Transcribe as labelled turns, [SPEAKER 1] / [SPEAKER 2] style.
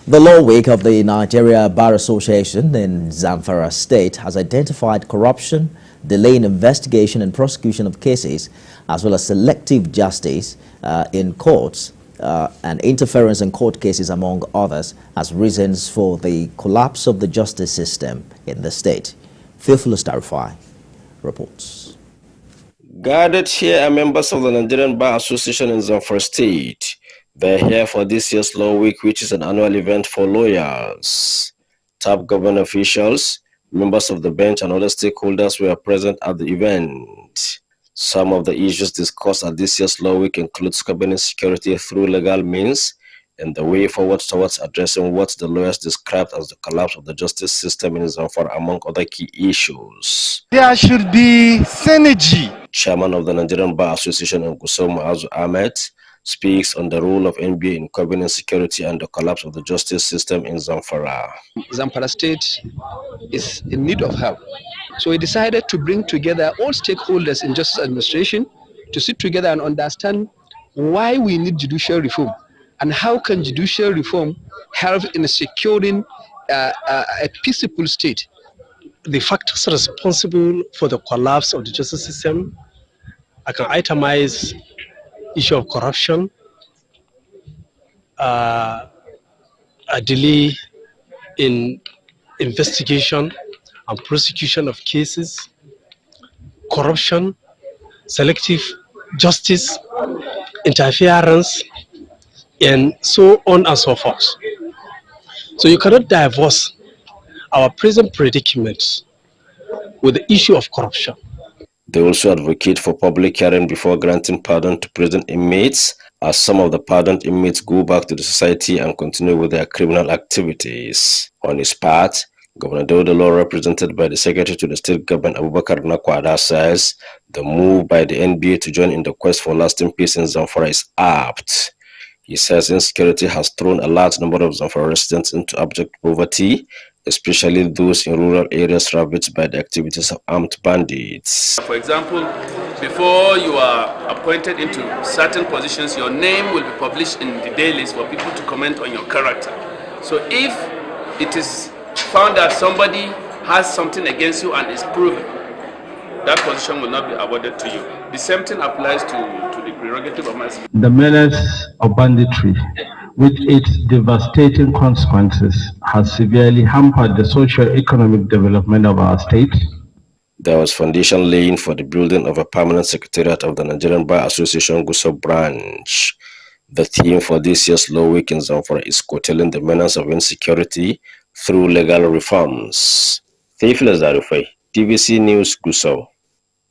[SPEAKER 1] The Law Week of the Nigeria Bar Association in Zamfara State has identified corruption, delay in investigation and prosecution of cases, as well as selective justice in courts and interference in court cases, among others, as reasons for the collapse of the justice system in the state. Theophilus Tarifai reports.
[SPEAKER 2] Gathered here are members of the Nigerian Bar Association in Zamfara State. They're here for this year's Law Week, which is an annual event for lawyers. Top government officials, members of the bench, and other stakeholders were present at the event. Some of the issues discussed at this year's Law Week include curbing security through legal means and the way forward towards addressing what the lawyers described as the collapse of the justice system in Zamfara, among other key issues.
[SPEAKER 3] There should be synergy.
[SPEAKER 2] Chairman of the Nigerian Bar Association, Azu Ahmed, speaks on the role of NBA in curbing insecurity and the collapse of the justice system in Zamfara.
[SPEAKER 4] Zamfara State is in need of help. So we decided to bring together all stakeholders in justice administration to sit together and understand why we need judicial reform and how can judicial reform help in securing a peaceful state.
[SPEAKER 5] The factors responsible for the collapse of the justice system, I can itemize issue of corruption, a delay in investigation and prosecution of cases, corruption, selective justice, interference, and so on and so forth. So you cannot divorce our present predicament with the issue of corruption.
[SPEAKER 2] They also advocate for public hearing before granting pardon to prison inmates, as some of the pardoned inmates go back to the society and continue with their criminal activities. On his part, Governor Daudalo, represented by the Secretary to the State Government Abubakar Nakwada, says the move by the NBA to join in the quest for lasting peace in Zamfara is apt. He says insecurity has thrown a large number of Zamfara residents into abject poverty, especially those in rural areas ravaged by the activities of armed bandits.
[SPEAKER 6] For example, before you are appointed into certain positions, your name will be published in the dailies for people to comment on your character. So if it is found that somebody has something against you and is proven, that position will not be awarded to you. The same thing applies to the prerogative of mass.
[SPEAKER 7] The menace of banditry, with its devastating consequences, has severely hampered the socio-economic development of our state.
[SPEAKER 2] There was foundation laying for the building of a permanent secretariat of the Nigerian Bar Association Gusau branch. The theme for this year's Law Week in Zamfara is curtailing the menace of insecurity through legal reforms. Theophilus Tarifai, TVC News, Gusau.